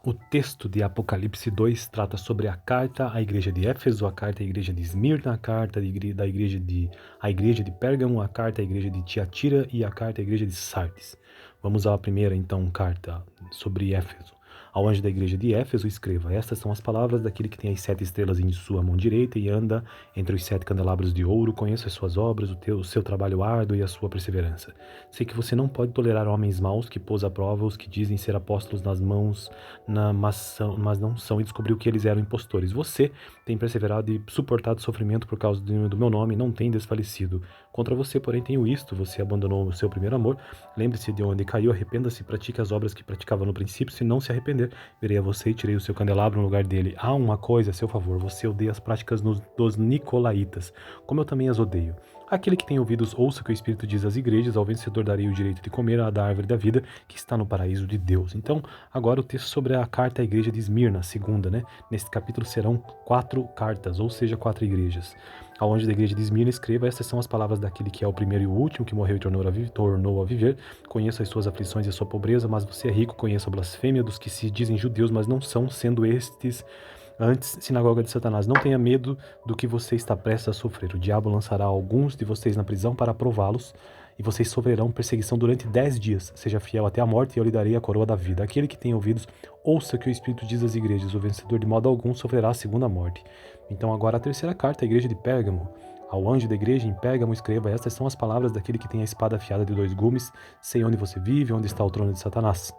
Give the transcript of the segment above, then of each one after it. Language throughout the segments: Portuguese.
O texto de Apocalipse 2 trata sobre a carta à igreja de Éfeso, a carta à igreja de Esmirna, a carta à igreja de Pérgamo, a carta à igreja de Tiatira e a carta à igreja de Sardes. Vamos à primeira, então, carta sobre Éfeso. Ao anjo da igreja de Éfeso escreva: estas são as palavras daquele que tem as 7 estrelas em sua mão direita e anda entre os 7 candelabros de ouro. Conheço as suas obras, o seu trabalho árduo e a sua perseverança. Sei que você não pode tolerar homens maus que pôs à prova os que dizem ser apóstolos nas mãos, mas não são, e descobriu que eles eram impostores. Você tem perseverado e suportado sofrimento por causa do meu nome, não tem desfalecido. Contra você, porém, tenho isto: você abandonou o seu primeiro amor. Lembre-se de onde caiu, arrependa-se, pratique as obras que praticava no princípio. Se não se arrepender, virei a você e tirei o seu candelabro no lugar dele. Há uma coisa a seu favor: você odeia as práticas dos nicolaítas, como eu também as odeio. Aquele que tem ouvidos, ouça o que o Espírito diz às igrejas: ao vencedor darei o direito de comer da árvore da vida, que está no paraíso de Deus. Então, agora o texto sobre a carta à igreja de Esmirna, segunda, né? Neste capítulo serão 4 cartas, ou seja, 4 igrejas. Ao anjo da igreja de Esmirna escreva: estas são as palavras daquele que é o primeiro e o último, que morreu e tornou a viver. Conheço as suas aflições e a sua pobreza, mas você é rico. Conheço a blasfêmia dos que se dizem judeus, mas não são, sendo estes antes sinagoga de Satanás. Não tenha medo do que você está prestes a sofrer. O diabo lançará alguns de vocês na prisão para prová-los, e vocês sofrerão perseguição durante 10 dias. Seja fiel até a morte, e eu lhe darei a coroa da vida. Aquele que tem ouvidos, ouça o que o Espírito diz às igrejas: o vencedor de modo algum sofrerá a segunda morte. Então agora a terceira carta, à igreja de Pérgamo. Ao anjo da igreja em Pérgamo escreva: estas são as palavras daquele que tem a espada afiada de 2 gumes. Sei onde você vive, onde está o trono de Satanás.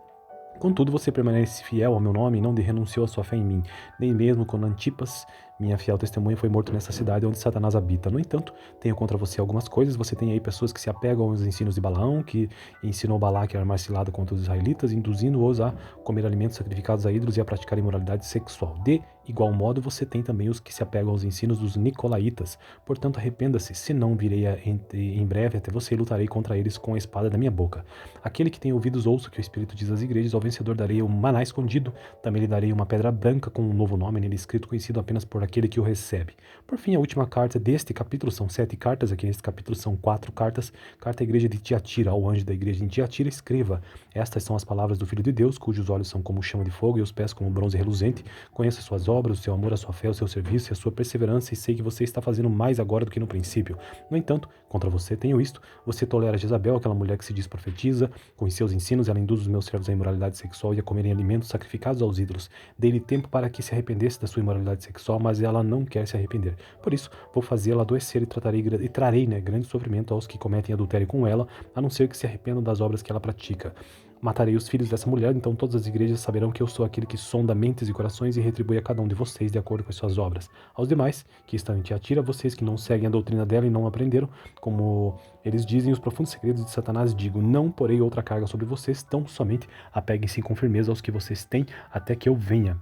Contudo, você permanece fiel ao meu nome e não renunciou à sua fé em mim, nem mesmo quando Antipas, minha fiel testemunha, foi morto nessa cidade onde Satanás habita. No entanto, tenho contra você algumas coisas. Você tem aí pessoas que se apegam aos ensinos de Balaão, que ensinou Balaque a armar cilada contra os israelitas, induzindo-os a comer alimentos sacrificados a ídolos e a praticar imoralidade sexual. De igual modo, você tem também os que se apegam aos ensinos dos nicolaítas. Portanto, arrependa-se, senão virei em breve até você e lutarei contra eles com a espada da minha boca. Aquele que tem ouvidos, ouça o que o Espírito diz às igrejas: ao vencedor darei o maná escondido, também lhe darei uma pedra branca com um novo nome nele escrito, conhecido apenas por aquele que o recebe. Por fim, a última carta deste capítulo, são 7 cartas, aqui neste capítulo são 4 cartas. Carta à igreja de Tiatira. Ao anjo da igreja em Tiatira escreva: estas são as palavras do Filho de Deus, cujos olhos são como chama de fogo e os pés como bronze reluzente. Conheço as suas obras, o seu amor, a sua fé, o seu serviço e a sua perseverança, e sei que você está fazendo mais agora do que no princípio. No entanto, contra você tenho isto: você tolera Jezabel, aquela mulher que se diz profetiza. Com seus ensinos ela induz os meus servos à imoralidade sexual e a comerem alimentos sacrificados aos ídolos. Dei-lhe tempo para que se arrependesse da sua imoralidade sexual, mas ela não quer se arrepender. Por isso, vou fazê-la adoecer e trarei grande sofrimento aos que cometem adultério com ela, a não ser que se arrependam das obras que ela pratica. Matarei os filhos dessa mulher, então todas as igrejas saberão que eu sou aquele que sonda mentes e corações e retribui a cada um de vocês de acordo com as suas obras. Aos demais, que estão em Tiatira, vocês que não seguem a doutrina dela e não aprenderam, como eles dizem os profundos segredos de Satanás, digo: não porei outra carga sobre vocês, tão somente apeguem-se com firmeza aos que vocês têm, até que eu venha.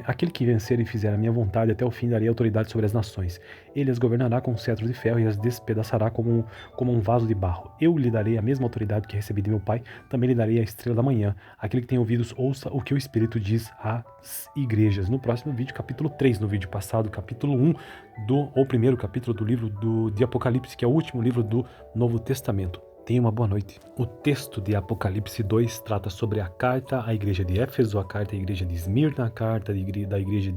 Aquele que vencer e fizer a minha vontade até o fim, darei autoridade sobre as nações. Ele as governará com cetro de ferro e as despedaçará como um vaso de barro. Eu lhe darei a mesma autoridade que recebi de meu Pai, também lhe darei a estrela da manhã. Aquele que tem ouvidos, ouça o que o Espírito diz às igrejas. No próximo vídeo, capítulo 3, no vídeo passado, capítulo 1, ou primeiro capítulo do livro de Apocalipse, que é o último livro do Novo Testamento. Tenha uma boa noite. O texto de Apocalipse 2 trata sobre a carta à igreja de Éfeso, a carta à igreja de Esmirna, a carta à igreja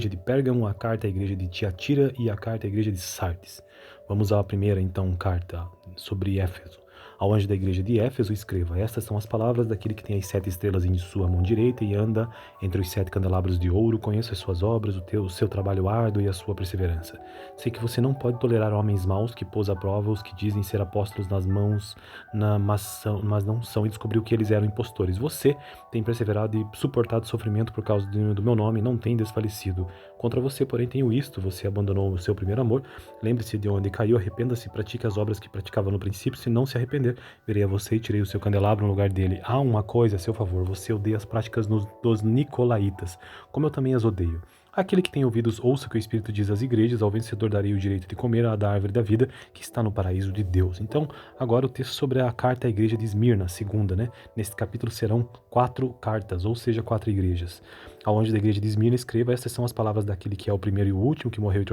de Pérgamo, a carta à igreja de Tiatira e a carta à igreja de Sardes. Vamos à primeira, então, carta sobre Éfeso. Ao anjo da igreja de Éfeso escreva: estas são as palavras daquele que tem as 7 estrelas em sua mão direita e anda entre os 7 candelabros de ouro. Conheço as suas obras, o seu trabalho árduo e a sua perseverança. Sei que você não pode tolerar homens maus que pôs à prova os que dizem ser apóstolos nas mãos, mas não são, e descobriu que eles eram impostores. Você tem perseverado e suportado sofrimento por causa do meu nome, não tem desfalecido. Contra você, porém, tenho isto: você abandonou o seu primeiro amor. Lembre-se de onde caiu, arrependa-se, pratique as obras que praticava no princípio. Se não se arrepender, virei a você e tirei o seu candelabro no lugar dele. Há uma coisa a seu favor: você odeia as práticas dos nicolaítas, como eu também as odeio. Aquele que tem ouvidos, ouça o que o Espírito diz às igrejas: ao vencedor darei o direito de comer da árvore da vida, que está no paraíso de Deus. Então, agora o texto sobre a carta à igreja de Esmirna, segunda, né? Neste capítulo serão 4 cartas, ou seja, 4 igrejas. Ao anjo da igreja de Esmirna escreva: estas são as palavras daquele que é o primeiro e o último, que morreu e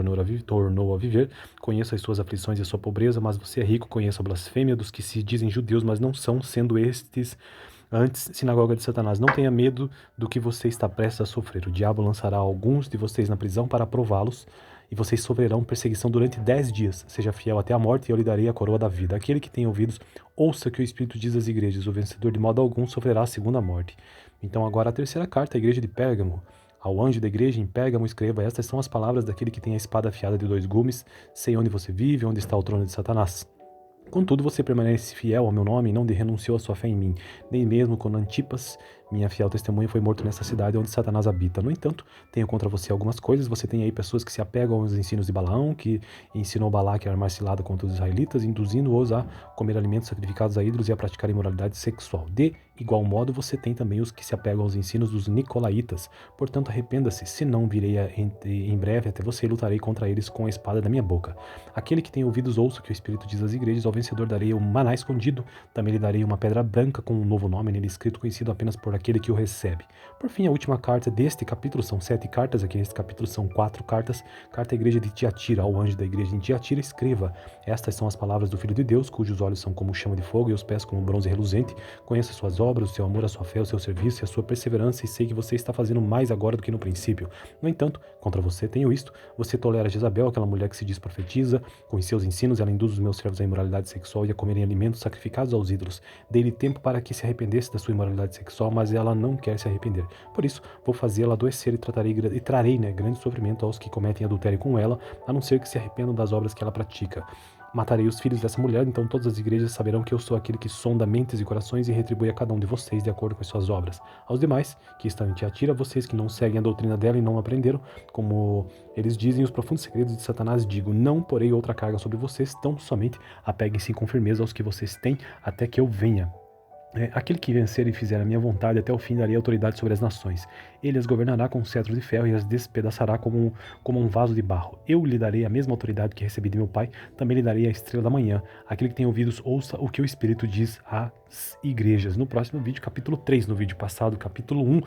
tornou a viver. Conheço as suas aflições e a sua pobreza, mas você é rico. Conheço a blasfêmia dos que se dizem judeus, mas não são, sendo estes Antes, sinagoga de Satanás, não tenha medo do que você está prestes a sofrer. O diabo lançará alguns de vocês na prisão para prová-los, e vocês sofrerão perseguição durante 10 dias. Seja fiel até a morte, e eu lhe darei a coroa da vida. Aquele que tem ouvidos, ouça o que o Espírito diz às igrejas. O vencedor de modo algum sofrerá a segunda morte. Então agora a terceira carta à igreja de Pérgamo. Ao anjo da igreja em Pérgamo escreva: estas são as palavras daquele que tem a espada afiada de 2 gumes. Sei onde você vive, onde está o trono de Satanás. Contudo, você permanece fiel ao meu nome e não renunciou à sua fé em mim, nem mesmo quando Antipas, minha fiel testemunha, foi morto nessa cidade onde Satanás habita. No entanto, tenho contra você algumas coisas. Você tem aí pessoas que se apegam aos ensinos de Balaão, que ensinou Balaque a armar cilada contra os israelitas, induzindo-os a comer alimentos sacrificados a ídolos e a praticar imoralidade sexual. De igual modo, você tem também os que se apegam aos ensinos dos nicolaítas. Portanto, arrependa-se, senão virei em breve até você e lutarei contra eles com a espada da minha boca. Aquele que tem ouvidos, ouça o que o Espírito diz às igrejas. Ao vencedor darei um maná escondido, também lhe darei uma pedra branca com um novo nome nele escrito, conhecido apenas por aquele que o recebe. Por fim, a última carta deste capítulo, são 7 cartas, aqui neste capítulo são 4 cartas. Carta à igreja de Tiatira, ao anjo da igreja em Tiatira, escreva: estas são as palavras do Filho de Deus, cujos olhos são como chama de fogo e os pés como bronze reluzente. Conheço as suas obras, o seu amor, a sua fé, o seu serviço e a sua perseverança, e sei que você está fazendo mais agora do que no princípio. No entanto, contra você tenho isto: você tolera Jezabel, aquela mulher que se diz profetiza. Com os seus ensinos ela induz os meus servos à imoralidade sexual e a comerem alimentos sacrificados aos ídolos. Dei-lhe tempo para que se arrependesse da sua imoralidade sexual, mas ela não quer se arrepender. Por isso, vou fazê-la adoecer e trarei grande sofrimento aos que cometem adultério com ela, a não ser que se arrependam das obras que ela pratica. Matarei os filhos dessa mulher, então todas as igrejas saberão que eu sou aquele que sonda mentes e corações e retribui a cada um de vocês de acordo com as suas obras. Aos demais, que estão em Tiatira, vocês que não seguem a doutrina dela e não aprenderam, como eles dizem os profundos segredos de Satanás, digo: não porei outra carga sobre vocês, tão somente apeguem-se com firmeza aos que vocês têm, até que eu venha. Aquele que vencer e fizer a minha vontade até o fim darei autoridade sobre as nações. Ele as governará com um cetro de ferro e as despedaçará como um vaso de barro. Eu lhe darei a mesma autoridade que recebi de meu Pai, também lhe darei a estrela da manhã. Aquele que tem ouvidos, ouça o que o Espírito diz às igrejas. No próximo vídeo, capítulo 3, no vídeo passado, capítulo 1,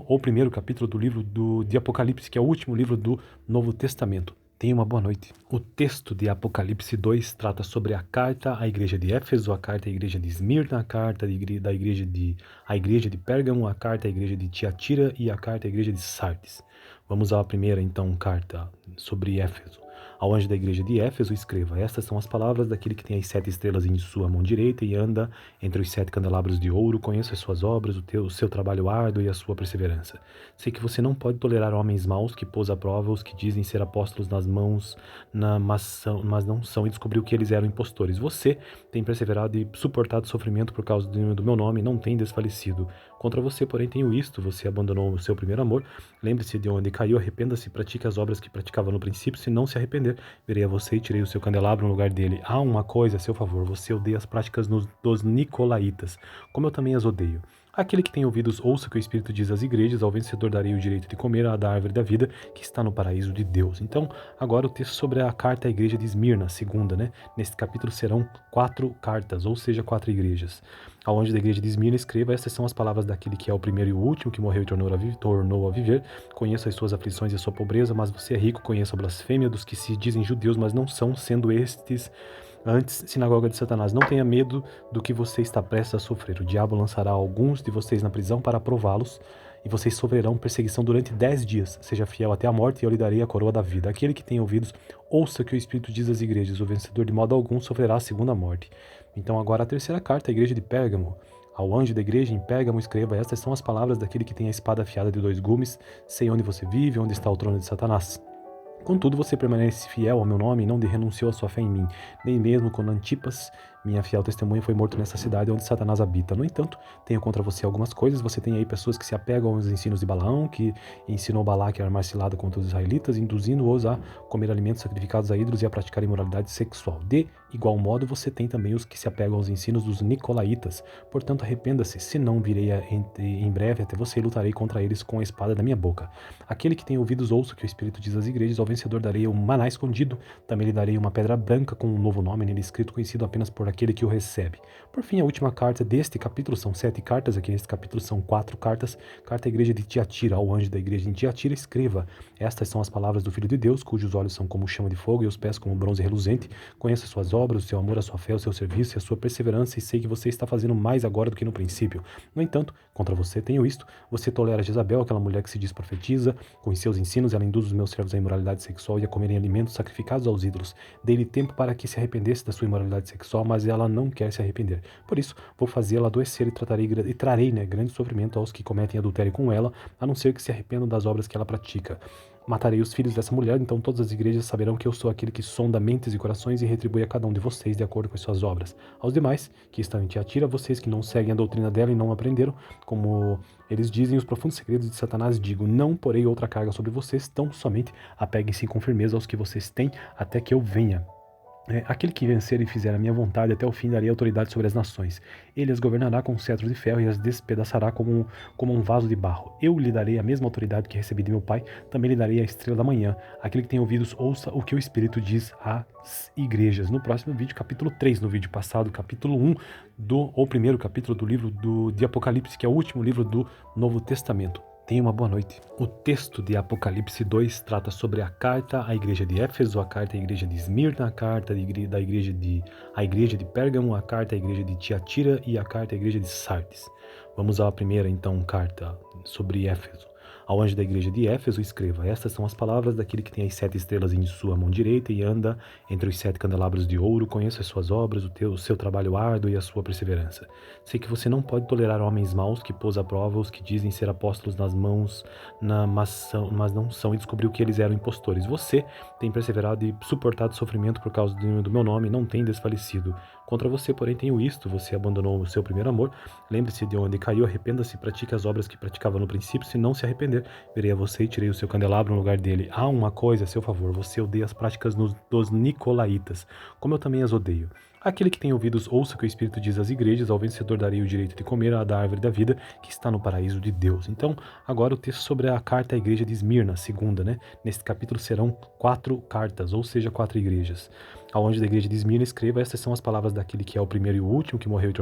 ou primeiro capítulo do livro de Apocalipse, que é o último livro do Novo Testamento. Tenha uma boa noite. O texto de Apocalipse 2 trata sobre a carta à igreja de Éfeso, a carta à igreja de Esmirna, a carta a igreja de Pérgamo, a carta à igreja de Tiatira e a carta à igreja de Sardes. Vamos à primeira, então, carta sobre Éfeso. Ao anjo da igreja de Éfeso escreva: estas são as palavras daquele que tem as 7 estrelas em sua mão direita e anda entre os 7 candelabros de ouro. Conheço as suas obras, o seu trabalho árduo e a sua perseverança. Sei que você não pode tolerar homens maus que pôs à prova os que dizem ser apóstolos nas mãos, mas não são, e descobriu que eles eram impostores. Você tem perseverado e suportado sofrimento por causa do meu nome e não tem desfalecido. Contra você, porém, tenho isto: você abandonou o seu primeiro amor. Lembre-se de onde caiu, arrependa-se e pratique as obras que praticava no princípio. Se não se arrepender, virei a você e tirei o seu candelabro no lugar dele. Há uma coisa a seu favor: você odeia as práticas dos nicolaítas, como eu também as odeio. Aquele que tem ouvidos, ouça o que o Espírito diz às igrejas. Ao vencedor darei o direito de comer da árvore da vida que está no paraíso de Deus. Então, agora o texto sobre a carta à igreja de Esmirna, segunda, né? Neste capítulo serão 4 cartas, ou seja, 4 igrejas. Ao anjo da igreja de Esmirna escreva: estas são as palavras daquele que é o primeiro e o último, que morreu e tornou a viver. Conheço as suas aflições e a sua pobreza, mas você é rico. Conheço a blasfêmia dos que se dizem judeus, mas não são, sendo estes antes sinagoga de Satanás. Não tenha medo do que você está prestes a sofrer. O diabo lançará alguns de vocês na prisão para prová-los, e vocês sofrerão perseguição durante 10 dias. Seja fiel até a morte, e eu lhe darei a coroa da vida. Aquele que tem ouvidos, ouça o que o Espírito diz às igrejas. O vencedor de modo algum sofrerá a segunda morte. Então agora a terceira carta à igreja de Pérgamo. Ao anjo da igreja em Pérgamo escreva: estas são as palavras daquele que tem a espada afiada de 2 gumes. Sei onde você vive, onde está o trono de Satanás. Contudo, você permanece fiel ao meu nome e não renunciou à sua fé em mim, nem mesmo quando Antipas, minha fiel testemunha, foi morto nessa cidade onde Satanás habita. No entanto, tenho contra você algumas coisas. Você tem aí pessoas que se apegam aos ensinos de Balaão, que ensinou Balaque a armar cilada contra os israelitas, induzindo-os a comer alimentos sacrificados a ídolos e a praticar imoralidade sexual. De igual modo, você tem também os que se apegam aos ensinos dos nicolaítas. Portanto, arrependa-se, senão virei em breve até você e lutarei contra eles com a espada da minha boca. Aquele que tem ouvidos, ouça o que o Espírito diz às igrejas. Ao vencedor darei um maná escondido, também lhe darei uma pedra branca com um novo nome nele escrito, conhecido apenas por aquele que o recebe. Por fim, a última carta deste capítulo, são 7 cartas, aqui neste capítulo são 4 cartas. Carta à igreja de Tiatira, ao anjo da igreja em Tiatira, escreva: estas são as palavras do Filho de Deus, cujos olhos são como chama de fogo e os pés como bronze reluzente. Conheço as suas obras, o seu amor, a sua fé, o seu serviço e a sua perseverança, e sei que você está fazendo mais agora do que no princípio. No entanto, contra você tenho isto: você tolera Jezabel, aquela mulher que se diz profetiza. Com os seus ensinos ela induz os meus servos à imoralidade sexual e a comerem alimentos sacrificados aos ídolos. Dei-lhe tempo para que se arrependesse da sua imoralidade sexual, mas ela não quer se arrepender. Por isso, vou fazê-la adoecer e trarei grande sofrimento aos que cometem adultério com ela, a não ser que se arrependam das obras que ela pratica. Matarei os filhos dessa mulher, então todas as igrejas saberão que eu sou aquele que sonda mentes e corações e retribui a cada um de vocês de acordo com as suas obras. Aos demais, que estão em Tiatira, vocês que não seguem a doutrina dela e não aprenderam, como eles dizem os profundos segredos de Satanás, digo: não porei outra carga sobre vocês, tão somente apeguem-se com firmeza aos que vocês têm, até que eu venha. Aquele que vencer e fizer a minha vontade até o fim darei autoridade sobre as nações. Ele as governará com cetro de ferro e as despedaçará como um vaso de barro. Eu lhe darei a mesma autoridade que recebi de meu Pai, também lhe darei a estrela da manhã. Aquele que tem ouvidos, ouça o que o Espírito diz às igrejas. No próximo vídeo, capítulo 3, no vídeo passado, capítulo 1, ou primeiro capítulo do livro de Apocalipse, que é o último livro do Novo Testamento. Tenha uma boa noite. O texto de Apocalipse 2 trata sobre a carta à igreja de Éfeso, a carta à igreja de Esmirna, a carta à igreja de Pérgamo, a carta à igreja de Tiatira e a carta à igreja de Sardes. Vamos à primeira, então, carta sobre Éfeso. Ao anjo da igreja de Éfeso escreva: estas são as palavras daquele que tem as 7 estrelas em sua mão direita e anda entre os 7 candelabros de ouro. Conheço as suas obras, o seu trabalho árduo e a sua perseverança. Sei que você não pode tolerar homens maus que pôs à prova os que dizem ser apóstolos mas não são, e descobriu que eles eram impostores. Você tem perseverado e suportado sofrimento por causa do meu nome e não tem desfalecido. Contra você, porém, tenho isto: você abandonou o seu primeiro amor. Lembre-se de onde caiu, arrependa-se, pratique as obras que praticava no princípio. Se não se arrepender, virei a você e tirei o seu candelabro no lugar dele. Há uma coisa a seu favor: você odeia as práticas dos nicolaítas, como eu também as odeio. Aquele que tem ouvidos, ouça o que o Espírito diz às igrejas: ao vencedor darei o direito de comer da árvore da vida que está no paraíso de Deus. Então, agora o texto sobre a carta à igreja de Esmirna, segunda, né? Neste capítulo serão 4 cartas, ou seja, 4 igrejas. Ao anjo da igreja de Esmirna escreva: estas são as palavras daquele que é o primeiro e o último, que morreu e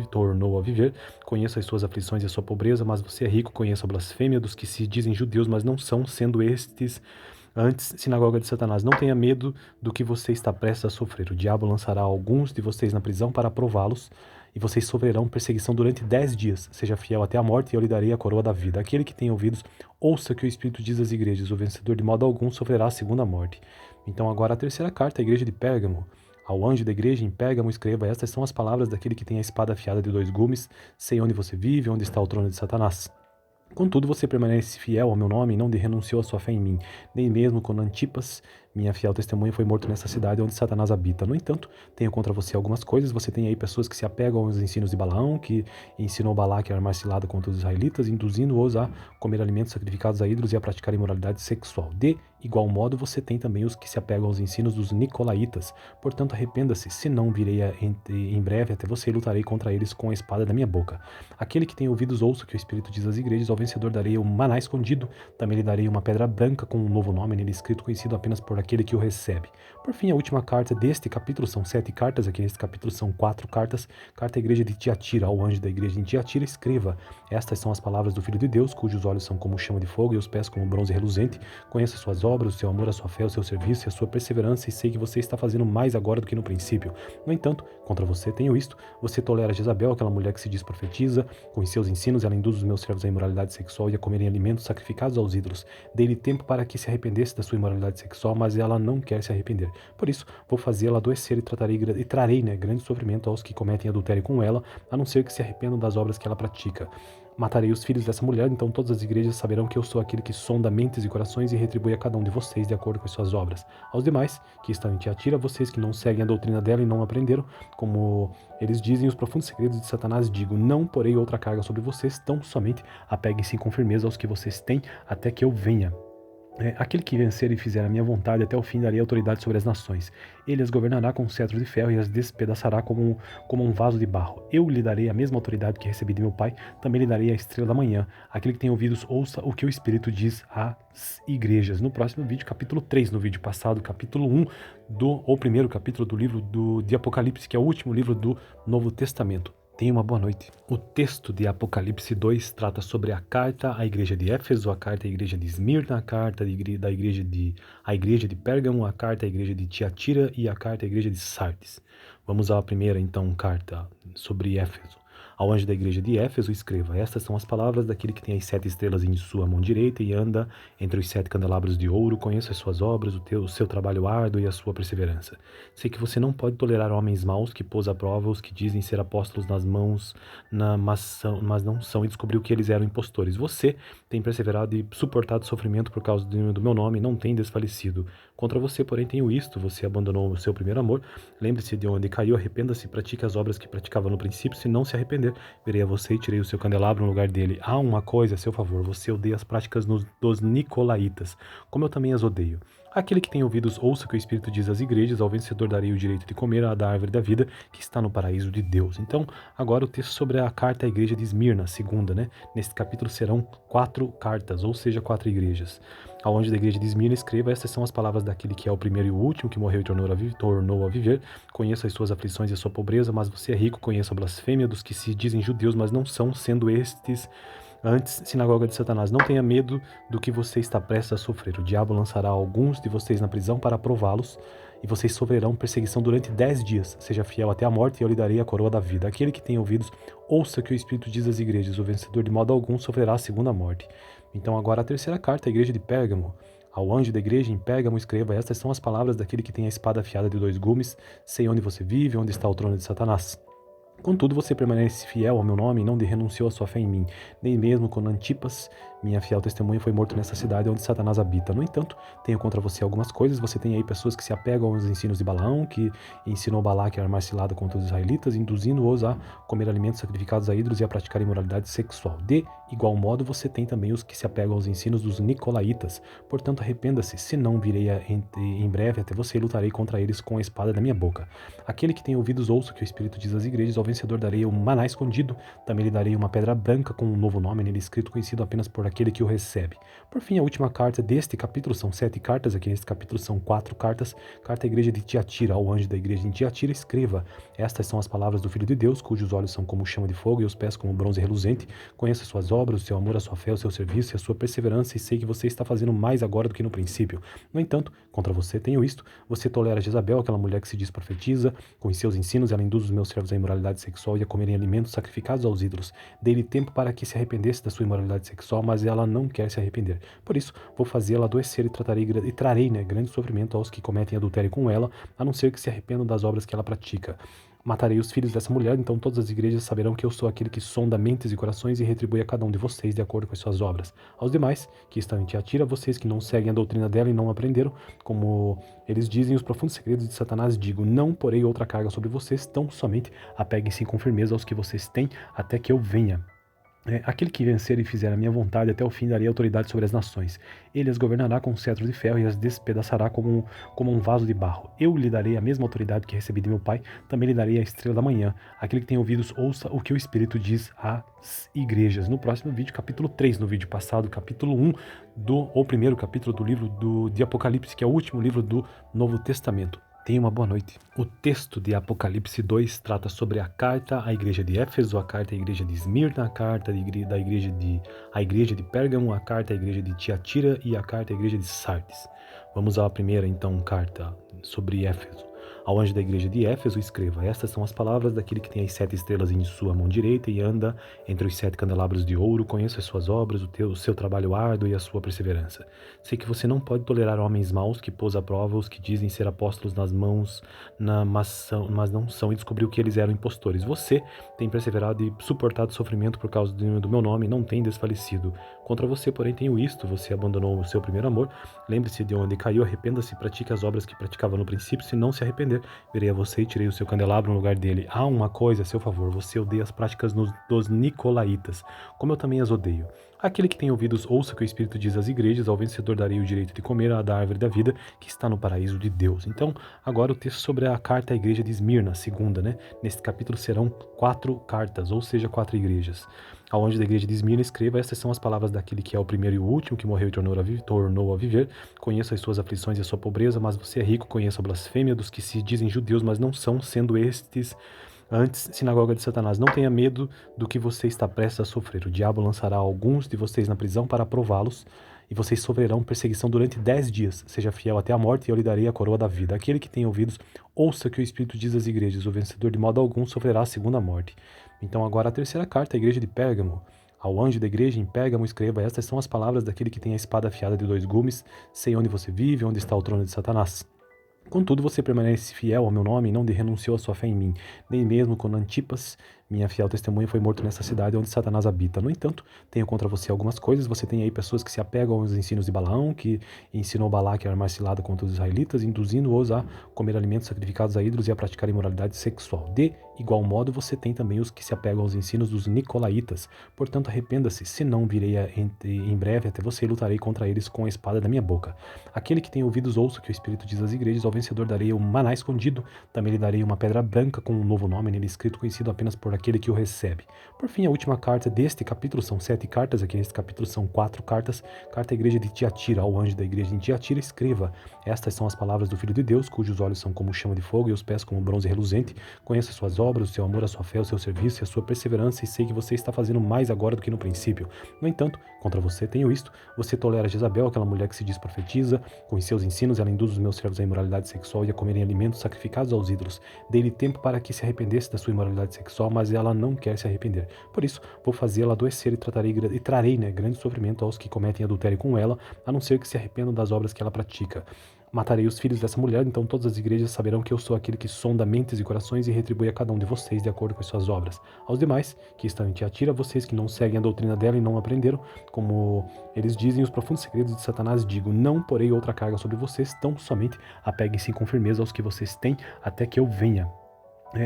tornou a viver. Conheço as suas aflições e a sua pobreza, mas você é rico. Conheço a blasfêmia dos que se dizem judeus, mas não são, sendo estes antes sinagoga de Satanás. Não tenha medo do que você está prestes a sofrer. O diabo lançará alguns de vocês na prisão para prová-los, e vocês sofrerão perseguição durante 10 dias. Seja fiel até a morte e eu lhe darei a coroa da vida. Aquele que tem ouvidos, ouça o que o Espírito diz às igrejas: o vencedor de modo algum sofrerá a segunda morte. Então agora a terceira carta à igreja de Pérgamo. Ao anjo da igreja em Pérgamo escreva: estas são as palavras daquele que tem a espada afiada de 2 gumes. Sei onde você vive, onde está o trono de Satanás. Contudo, você permanece fiel ao meu nome e não renunciou à sua fé em mim, nem mesmo quando Antipas, minha fiel testemunha, foi morto nessa cidade onde Satanás habita. No entanto, tenho contra você algumas coisas. Você tem aí pessoas que se apegam aos ensinos de Balaão, que ensinou Balaque a armar cilada contra os israelitas, induzindo-os a comer alimentos sacrificados a ídolos e a praticar imoralidade sexual. De igual modo, você tem também os que se apegam aos ensinos dos nicolaítas. Portanto, arrependa-se, senão virei em breve até você e lutarei contra eles com a espada da minha boca. Aquele que tem ouvidos, ouça o que o Espírito diz às igrejas: ao vencedor darei o maná escondido, também lhe darei uma pedra branca com um novo nome nele escrito, conhecido apenas por aquele que o recebe. Por fim, a última carta deste capítulo, são 7 cartas, aqui neste capítulo são 4 cartas. Carta à igreja de Tiatira. Ao anjo da igreja em Tiatira escreva: estas são as palavras do Filho de Deus, cujos olhos são como chama de fogo e os pés como bronze reluzente. Conheço as suas obras, o seu amor, a sua fé, o seu serviço e a sua perseverança, e sei que você está fazendo mais agora do que no princípio. No entanto, contra você tenho isto: você tolera Jezabel, aquela mulher que se diz profetiza. Com os seus ensinos ela induz os meus servos à imoralidade sexual e a comerem alimentos sacrificados aos ídolos. Dei-lhe tempo para que se arrependesse da sua imoralidade sexual, mas ela não quer se arrepender. Por isso, vou fazê-la adoecer e trarei grande sofrimento aos que cometem adultério com ela, a não ser que se arrependam das obras que ela pratica. Matarei os filhos dessa mulher, então todas as igrejas saberão que eu sou aquele que sonda mentes e corações e retribui a cada um de vocês de acordo com as suas obras. Aos demais, que estão em Tiatira, vocês que não seguem a doutrina dela e não aprenderam, como eles dizem os profundos segredos de Satanás, digo: não porei outra carga sobre vocês, tão somente apeguem-se com firmeza aos que vocês têm, até que eu venha. Aquele que vencer e fizer a minha vontade até o fim darei autoridade sobre as nações. Ele as governará com um cetro de ferro e as despedaçará como um vaso de barro. Eu lhe darei a mesma autoridade que recebi de meu Pai, também lhe darei a estrela da manhã. Aquele que tem ouvidos, ouça o que o Espírito diz às igrejas. No próximo vídeo, capítulo 3, no vídeo passado, capítulo 1, ou primeiro capítulo do livro de Apocalipse, que é o último livro do Novo Testamento. Tenha uma boa noite. O texto de Apocalipse 2 trata sobre a carta à igreja de Éfeso, a carta à igreja de Esmirna, a carta da igreja de Pérgamo, a carta à igreja de Tiatira e a carta à igreja de Sardes. Vamos à primeira, então, carta sobre Éfeso. Ao anjo da igreja de Éfeso escreva: estas são as palavras daquele que tem as 7 estrelas em sua mão direita e anda entre os 7 candelabros de ouro. Conheço as suas obras, o seu trabalho árduo e a sua perseverança. Sei que você não pode tolerar homens maus que pôs à prova os que dizem ser apóstolos nas mãos, mas não são, e descobriu que eles eram impostores. Você tem perseverado e suportado sofrimento por causa do meu nome, não tem desfalecido. Contra você, porém, tenho isto: você abandonou o seu primeiro amor. Lembre-se de onde caiu, arrependa-se e pratique as obras que praticava no princípio. Se não se arrepender, virei a você e tirei o seu candelabro no lugar dele. Há uma coisa a seu favor: você odeia as práticas dos nicolaítas, como eu também as odeio. Aquele que tem ouvidos, ouça o que o Espírito diz às igrejas. Ao vencedor darei o direito de comer da árvore da vida, que está no paraíso de Deus. Então, agora o texto sobre a carta à igreja de Esmirna, segunda, né? Neste capítulo serão 4 cartas, ou seja, 4 igrejas. Ao anjo da igreja de Esmirna escreva: estas são as palavras daquele que é o primeiro e o último, que morreu e tornou a viver. Conheço as suas aflições e a sua pobreza, mas você é rico. Conheço a blasfêmia dos que se dizem judeus, mas não são, sendo estes antes sinagoga de Satanás. Não tenha medo do que você está prestes a sofrer. O diabo lançará alguns de vocês na prisão para prová-los, e vocês sofrerão perseguição durante 10 dias. Seja fiel até a morte e eu lhe darei a coroa da vida. Aquele que tem ouvidos, ouça o que o Espírito diz às igrejas. O vencedor de modo algum sofrerá a segunda morte. Então agora a terceira carta, à igreja de Pérgamo. Ao anjo da igreja em Pérgamo escreva: estas são as palavras daquele que tem a espada afiada de 2 gumes. Sei onde você vive, onde está o trono de Satanás. Contudo, você permanece fiel ao meu nome e não renunciou à sua fé em mim, nem mesmo quando Antipas, minha fiel testemunha, foi morto nessa cidade onde Satanás habita. No entanto, tenho contra você algumas coisas. Você tem aí pessoas que se apegam aos ensinos de Balaão, que ensinou Balaque a armar cilada contra os israelitas, induzindo-os a comer alimentos sacrificados a ídolos e a praticar imoralidade sexual. De igual modo, você tem também os que se apegam aos ensinos dos nicolaítas. Portanto, arrependa-se, senão virei em breve até você e lutarei contra eles com a espada da minha boca. Aquele que tem ouvidos, ouça o que o Espírito diz às igrejas. Ao vencedor darei um maná escondido, também lhe darei uma pedra branca com um novo nome nele escrito, conhecido apenas por aquele que o recebe. Por fim, a última carta deste capítulo, são 7 cartas, aqui neste capítulo são 4 cartas. Carta à igreja de Tiatira. Ao anjo da igreja em Tiatira escreva: estas são as palavras do Filho de Deus, cujos olhos são como chama de fogo e os pés como bronze reluzente. Conheço as suas obras, o seu amor, a sua fé, o seu serviço e a sua perseverança, e sei que você está fazendo mais agora do que no princípio. No entanto, contra você tenho isto: você tolera Jezabel, aquela mulher que se diz profetiza. Com os seus ensinos ela induz os meus servos à imoralidade sexual e a comerem alimentos sacrificados aos ídolos. Dei-lhe tempo para que se arrependesse da sua imoralidade sexual, mas ela não quer se arrepender. Por isso, vou fazê-la adoecer e trarei grande sofrimento aos que cometem adultério com ela, a não ser que se arrependam das obras que ela pratica. Matarei os filhos dessa mulher, então todas as igrejas saberão que eu sou aquele que sonda mentes e corações e retribui a cada um de vocês de acordo com as suas obras. Aos demais, que estão em Tiatira, vocês que não seguem a doutrina dela e não aprenderam, como eles dizem os profundos segredos de Satanás, digo: não porei outra carga sobre vocês, tão somente apeguem-se com firmeza aos que vocês têm, até que eu venha. Aquele que vencer e fizer a minha vontade até o fim darei autoridade sobre as nações. Ele as governará com um cetro de ferro e as despedaçará como um vaso de barro. Eu lhe darei a mesma autoridade que recebi de meu Pai, também lhe darei a estrela da manhã. Aquele que tem ouvidos, ouça o que o Espírito diz às igrejas. No próximo vídeo, capítulo 3, no vídeo passado, capítulo 1, ou primeiro capítulo do livro de Apocalipse, que é o último livro do Novo Testamento. Tenha uma boa noite. O texto de Apocalipse 2 trata sobre a carta à igreja de Éfeso, a carta à igreja de Esmirna, a carta da igreja de Pérgamo, a carta à igreja de Tiatira e a carta à igreja de Sardes. Vamos à primeira, então, carta sobre Éfeso. Ao anjo da igreja de Éfeso escreva: estas são as palavras daquele que tem as 7 estrelas em sua mão direita e anda entre os 7 candelabros de ouro. Conheço as suas obras, o seu trabalho árduo e a sua perseverança. Sei que você não pode tolerar homens maus que pôs à prova os que dizem ser apóstolos nas mãos, mas não são, e descobriu que eles eram impostores. Você tem perseverado e suportado sofrimento por causa do meu nome, não tem desfalecido. Contra você, porém, tenho isto: você abandonou o seu primeiro amor. Lembre-se de onde caiu, arrependa-se, pratique as obras que praticava no princípio. Se não se arrepender, virei a você e tirei o seu candelabro no lugar dele. Há uma coisa a seu favor: você odeia as práticas dos nicolaítas, como eu também as odeio. Aquele que tem ouvidos, ouça o que o Espírito diz às igrejas: ao vencedor darei o direito de comer da árvore da vida, que está no paraíso de Deus. Então, agora o texto sobre a carta à igreja de Esmirna, segunda, né? Neste capítulo serão 4 cartas, ou seja, 4 igrejas. Ao anjo da igreja de Esmirna escreva: estas são as palavras daquele que é o primeiro e o último, que morreu e tornou a viver. Conheço as suas aflições e a sua pobreza, mas você é rico. Conheço a blasfêmia dos que se dizem judeus, mas não são, sendo estes antes sinagoga de Satanás. Não tenha medo do que você está prestes a sofrer. O diabo lançará alguns de vocês na prisão para prová-los, e vocês sofrerão perseguição durante 10 dias. Seja fiel até a morte, e eu lhe darei a coroa da vida. Aquele que tem ouvidos, ouça o que o Espírito diz às igrejas: o vencedor de modo algum sofrerá a segunda morte. Então agora a terceira carta à igreja de Pérgamo. Ao anjo da igreja em Pérgamo escreva: estas são as palavras daquele que tem a espada afiada de 2 gumes. Sei onde você vive, onde está o trono de Satanás. Contudo, você permanece fiel ao meu nome e não renunciou à sua fé em mim, nem mesmo quando Antipas, minha fiel testemunha, foi morto nessa cidade onde Satanás habita. No entanto, tenho contra você algumas coisas. Você tem aí pessoas que se apegam aos ensinos de Balaão, que ensinou Balaque a armar cilada contra os israelitas, induzindo-os a comer alimentos sacrificados a ídolos e a praticar imoralidade sexual. De igual modo, você tem também os que se apegam aos ensinos dos nicolaítas. Portanto, arrependa-se, senão virei em breve até você e lutarei contra eles com a espada da minha boca. Aquele que tem ouvidos, ouça o que o Espírito diz às igrejas: ao vencedor darei um maná escondido, também lhe darei uma pedra branca com um novo nome nele escrito, conhecido apenas por aquele que o recebe. Por fim, a última carta deste capítulo, são 7 cartas, aqui neste capítulo são 4 cartas. Carta à igreja de Tiatira. Ao anjo da igreja em Tiatira escreva: estas são as palavras do Filho de Deus, cujos olhos são como chama de fogo e os pés como bronze reluzente. Conheço as suas obras, o seu amor, a sua fé, o seu serviço e a sua perseverança, e sei que você está fazendo mais agora do que no princípio. No entanto, contra você tenho isto: você tolera Jezabel, aquela mulher que se diz profetiza. Com os seus ensinos ela induz os meus servos à imoralidade sexual e a comerem alimentos sacrificados aos ídolos. Dei-lhe tempo para que se arrependesse da sua imoralidade sexual, mas ela não quer se arrepender. Por isso, vou fazê-la adoecer e trarei grande sofrimento aos que cometem adultério com ela, a não ser que se arrependam das obras que ela pratica. Matarei os filhos dessa mulher, então todas as igrejas saberão que eu sou aquele que sonda mentes e corações e retribui a cada um de vocês de acordo com as suas obras. Aos demais, que estão em Tiatira, vocês que não seguem a doutrina dela e não aprenderam, como eles dizem os profundos segredos de Satanás, digo: não porei outra carga sobre vocês, tão somente apeguem-se com firmeza aos que vocês têm, até que eu venha.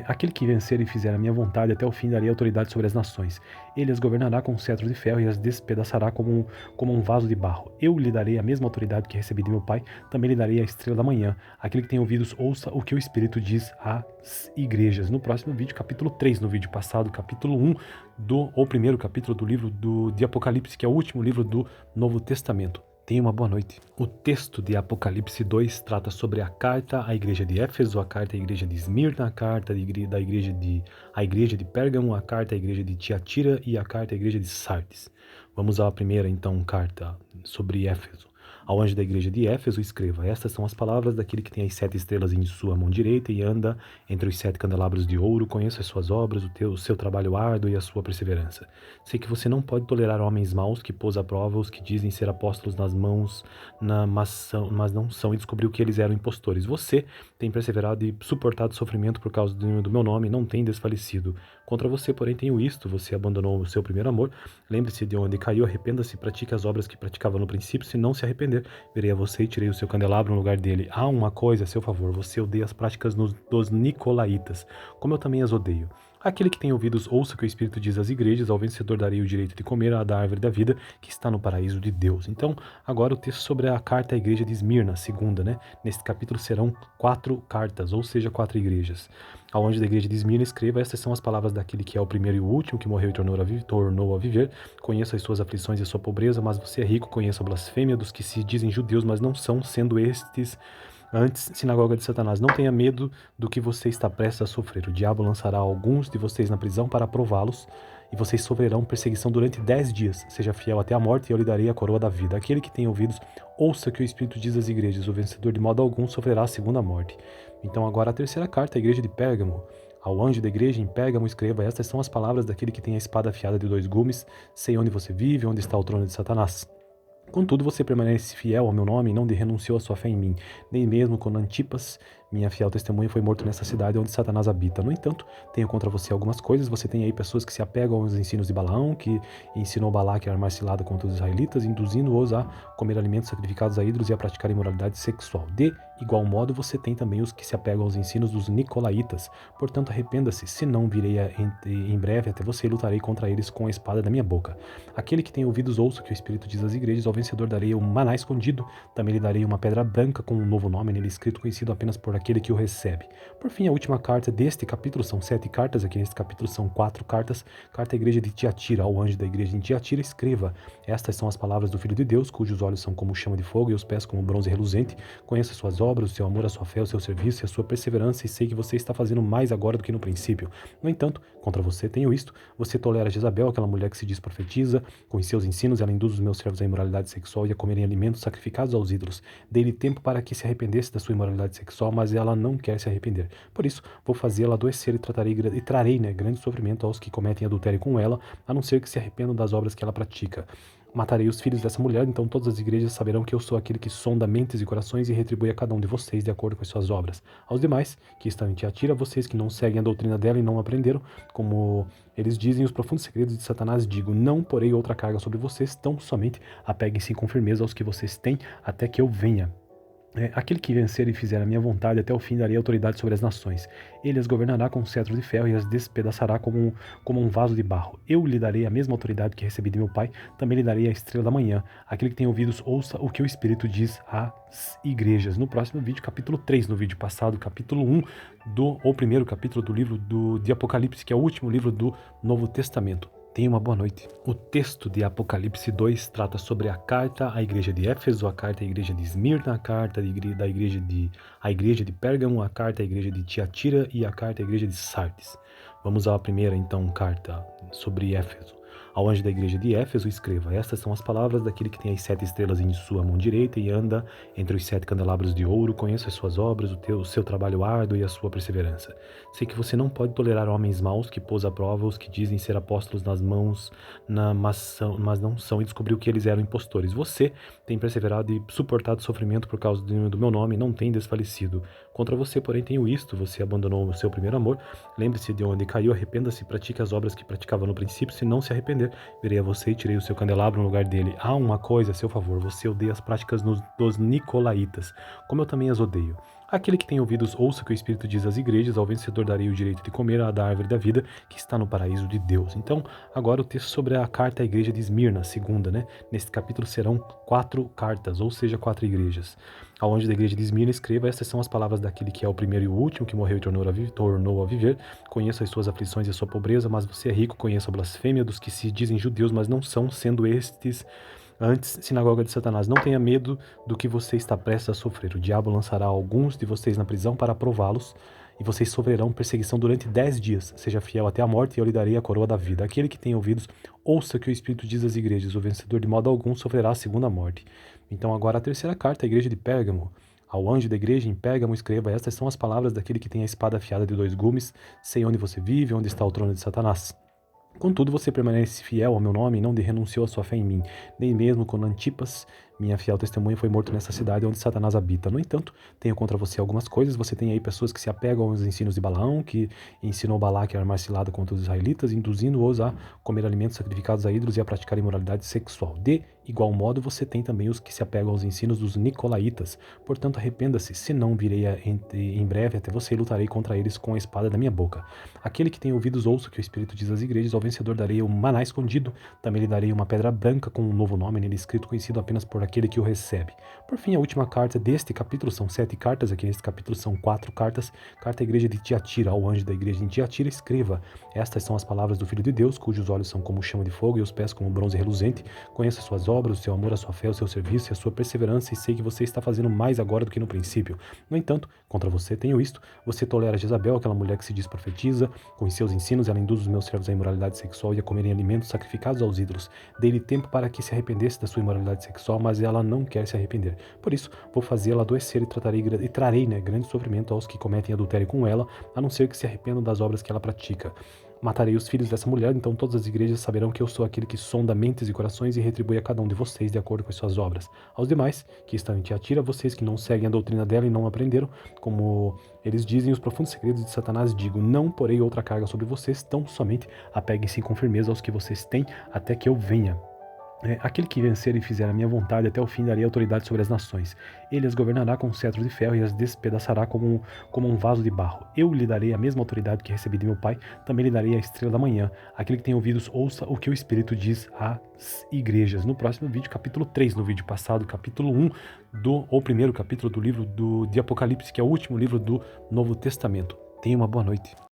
Aquele que vencer e fizer a minha vontade até o fim darei autoridade sobre as nações. Ele as governará com um cetro de ferro e as despedaçará como um vaso de barro. Eu lhe darei a mesma autoridade que recebi de meu Pai, também lhe darei a estrela da manhã. Aquele que tem ouvidos, ouça o que o Espírito diz às igrejas. No próximo vídeo, capítulo 3, no vídeo passado, capítulo 1, ou primeiro capítulo do livro de Apocalipse, que é o último livro do Novo Testamento. Tenha uma boa noite. O texto de Apocalipse 2 trata sobre a carta à igreja de Éfeso, a carta à igreja de Esmirna, a carta à igreja de Pérgamo, a carta à igreja de Tiatira e a carta à igreja de Sardes. Vamos à primeira, então, carta sobre Éfeso. Ao anjo da igreja de Éfeso escreva: estas são as palavras daquele que tem as 7 estrelas em sua mão direita e anda entre os 7 candelabros de ouro. Conheço as suas obras, o seu trabalho árduo e a sua perseverança. Sei que você não pode tolerar homens maus que pôs à prova os que dizem ser apóstolos nas mãos, mas não são, e descobriu que eles eram impostores. Você tem perseverado e suportado sofrimento por causa do meu nome e não tem desfalecido. Contra você, porém, tenho isto: você abandonou o seu primeiro amor. Lembre-se de onde caiu, arrependa-se e pratique as obras que praticava no princípio. Se não se arrepender, virei a você e tirei o seu candelabro no lugar dele. Há uma coisa a seu favor: você odeia as práticas dos nicolaítas, como eu também as odeio. Aquele que tem ouvidos, ouça o que o Espírito diz às igrejas: ao vencedor darei o direito de comer da árvore da vida, que está no paraíso de Deus. Então, agora o texto sobre a carta à igreja de Esmirna, segunda, né? Neste capítulo serão 4 cartas, ou seja, 4 igrejas. Ao anjo da igreja de Esmirna escreva: estas são as palavras daquele que é o primeiro e o último, que morreu e tornou a viver. Conheço as suas aflições e a sua pobreza, mas você é rico. Conheço a blasfêmia dos que se dizem judeus, mas não são, sendo estes antes sinagoga de Satanás. Não tenha medo do que você está prestes a sofrer. O diabo lançará alguns de vocês na prisão para prová-los, e vocês sofrerão perseguição durante 10 dias. Seja fiel até a morte, e eu lhe darei a coroa da vida. Aquele que tem ouvidos, ouça o que o Espírito diz às igrejas: o vencedor de modo algum sofrerá a segunda morte. Então agora a terceira carta à igreja de Pérgamo. Ao anjo da igreja em Pérgamo escreva: estas são as palavras daquele que tem a espada afiada de 2 gumes. Sei onde você vive, onde está o trono de Satanás. Contudo, você permanece fiel ao meu nome e não renunciou à sua fé em mim, nem mesmo quando Antipas, minha fiel testemunha, foi morto nessa cidade onde Satanás habita. No entanto, tenho contra você algumas coisas. Você tem aí pessoas que se apegam aos ensinos de Balaão, que ensinou Balaque a armar cilada contra os israelitas, induzindo-os a comer alimentos sacrificados a ídolos e a praticar imoralidade sexual. De igual modo, você tem também os que se apegam aos ensinos dos nicolaítas. Portanto, arrependa-se, senão virei em breve até você e lutarei contra eles com a espada da minha boca. Aquele que tem ouvidos ouça o que o Espírito diz às igrejas. Ao vencedor darei um maná escondido, também lhe darei uma pedra branca com um novo nome nele escrito, conhecido apenas por aquele que o recebe. Por fim, a última carta deste capítulo, são 7 cartas, aqui neste capítulo são 4 cartas. Carta à igreja de Tiatira, ao anjo da igreja em Tiatira, escreva: estas são as palavras do Filho de Deus, cujos olhos são como chama de fogo e os pés como bronze reluzente. Conheço as suas obras, o seu amor, a sua fé, o seu serviço e a sua perseverança, e sei que você está fazendo mais agora do que no princípio. No entanto, contra você tenho isto: você tolera Jezabel, aquela mulher que se diz profetiza. Com seus ensinos ela induz os meus servos à imoralidade sexual e a comerem alimentos sacrificados aos ídolos. Dei-lhe tempo para que se arrependesse da sua imoralidade sexual, mas ela não quer se arrepender. Por isso, vou fazê-la adoecer e trarei grande sofrimento aos que cometem adultério com ela, a não ser que se arrependam das obras que ela pratica. Matarei os filhos dessa mulher, então todas as igrejas saberão que eu sou aquele que sonda mentes e corações e retribui a cada um de vocês de acordo com as suas obras. Aos demais, que estão em Tiatira, vocês que não seguem a doutrina dela e não aprenderam, como eles dizem os profundos segredos de Satanás, digo: não porei outra carga sobre vocês, tão somente apeguem-se com firmeza aos que vocês têm, até que eu venha. Aquele que vencer e fizer a minha vontade até o fim, darei autoridade sobre as nações. Ele as governará com um cetro de ferro e as despedaçará como um vaso de barro. Eu lhe darei a mesma autoridade que recebi de meu Pai, também lhe darei a estrela da manhã. Aquele que tem ouvidos, ouça o que o Espírito diz às igrejas. No próximo vídeo, capítulo 3, no vídeo passado, capítulo 1, ou primeiro capítulo do livro de Apocalipse, que é o último livro do Novo Testamento. Tenha uma boa noite. O texto de Apocalipse 2 trata sobre a carta à igreja de Éfeso, a carta à igreja de Esmirna, a carta à igreja de Pérgamo, a carta à igreja de Tiatira e a carta à igreja de Sardes. Vamos à primeira, então, carta sobre Éfeso. Ao anjo da igreja de Éfeso escreva: estas são as palavras daquele que tem as 7 estrelas em sua mão direita e anda entre os 7 candelabros de ouro. Conheço as suas obras, o seu trabalho árduo e a sua perseverança. Sei que você não pode tolerar homens maus que pôs à prova os que dizem ser apóstolos mas não são, e descobriu que eles eram impostores. Você tem perseverado e suportado sofrimento por causa do meu nome e não tem desfalecido. Contra você, porém, tenho isto: você abandonou o seu primeiro amor. Lembre-se de onde caiu, arrependa-se e pratique as obras que praticava no princípio. Se não se arrepender, virei a você e tirei o seu candelabro no lugar dele. Há uma coisa a seu favor: você odeia as práticas dos nicolaítas, como eu também as odeio. Aquele que tem ouvidos, ouça o que o Espírito diz às igrejas. Ao vencedor darei o direito de comer da árvore da vida que está no paraíso de Deus. Então, agora o texto sobre a carta à igreja de Esmirna, segunda, né? Neste capítulo serão 4 cartas, ou seja, 4 igrejas. Ao anjo da igreja de Esmirna escreva: estas são as palavras daquele que é o primeiro e o último, que morreu e tornou a viver. Conheço as suas aflições e a sua pobreza, mas você é rico. Conheço a blasfêmia dos que se dizem judeus, mas não são, sendo estes antes sinagoga de Satanás. Não tenha medo do que você está prestes a sofrer. O diabo lançará alguns de vocês na prisão para prová-los, e vocês sofrerão perseguição durante 10 dias. Seja fiel até a morte e eu lhe darei a coroa da vida. Aquele que tem ouvidos, ouça o que o Espírito diz às igrejas. O vencedor de modo algum sofrerá a segunda morte. Então agora a terceira carta à igreja de Pérgamo. Ao anjo da igreja em Pérgamo escreva: estas são as palavras daquele que tem a espada afiada de 2 gumes. Sei onde você vive, onde está o trono de Satanás. Contudo, você permanece fiel ao meu nome e não renunciou à sua fé em mim, nem mesmo quando Antipas, minha fiel testemunha, foi morto nessa cidade onde Satanás habita. No entanto, tenho contra você algumas coisas. Você tem aí pessoas que se apegam aos ensinos de Balaão, que ensinou Balaque a armar cilada contra os israelitas, induzindo-os a comer alimentos sacrificados a ídolos e a praticar imoralidade sexual. De igual modo, você tem também os que se apegam aos ensinos dos nicolaítas. Portanto, arrependa-se, senão virei em breve até você e lutarei contra eles com a espada da minha boca. Aquele que tem ouvidos, ouça o que o Espírito diz às igrejas. Ao vencedor darei um maná escondido, também lhe darei uma pedra branca com um novo nome nele escrito, conhecido apenas por aquele que o recebe. Por fim, a última carta deste capítulo, são 7 cartas, aqui neste capítulo são 4 cartas. Carta à igreja de Tiatira. Ao anjo da igreja em Tiatira escreva: estas são as palavras do Filho de Deus, cujos olhos são como chama de fogo e os pés como bronze reluzente. Conheço as suas obras, o seu amor, a sua fé, o seu serviço e a sua perseverança, e sei que você está fazendo mais agora do que no princípio. No entanto, contra você tenho isto: você tolera Jezabel, aquela mulher que se diz profetiza. Com seus ensinos ela induz os meus servos à imoralidade sexual e a comerem alimentos sacrificados aos ídolos. Dei-lhe tempo para que se arrependesse da sua imoralidade sexual, mas mas ela não quer se arrepender. Por isso, vou fazê-la adoecer e trarei grande sofrimento aos que cometem adultério com ela, a não ser que se arrependam das obras que ela pratica. Matarei os filhos dessa mulher, então todas as igrejas saberão que eu sou aquele que sonda mentes e corações e retribui a cada um de vocês de acordo com as suas obras. Aos demais, que estão em Tiatira, vocês que não seguem a doutrina dela e não aprenderam, como eles dizem os profundos segredos de Satanás, digo, não porei outra carga sobre vocês, tão somente apeguem-se com firmeza aos que vocês têm, até que eu venha. Aquele que vencer e fizer a minha vontade até o fim darei autoridade sobre as nações. Ele as governará com um cetro de ferro e as despedaçará como um vaso de barro. Eu lhe darei a mesma autoridade que recebi de meu Pai, também lhe darei a estrela da manhã. Aquele que tem ouvidos, ouça o que o Espírito diz às igrejas. No próximo vídeo, capítulo 3, no vídeo passado, capítulo 1, ou primeiro capítulo do livro de Apocalipse, que é o último livro do Novo Testamento. Tenha uma boa noite.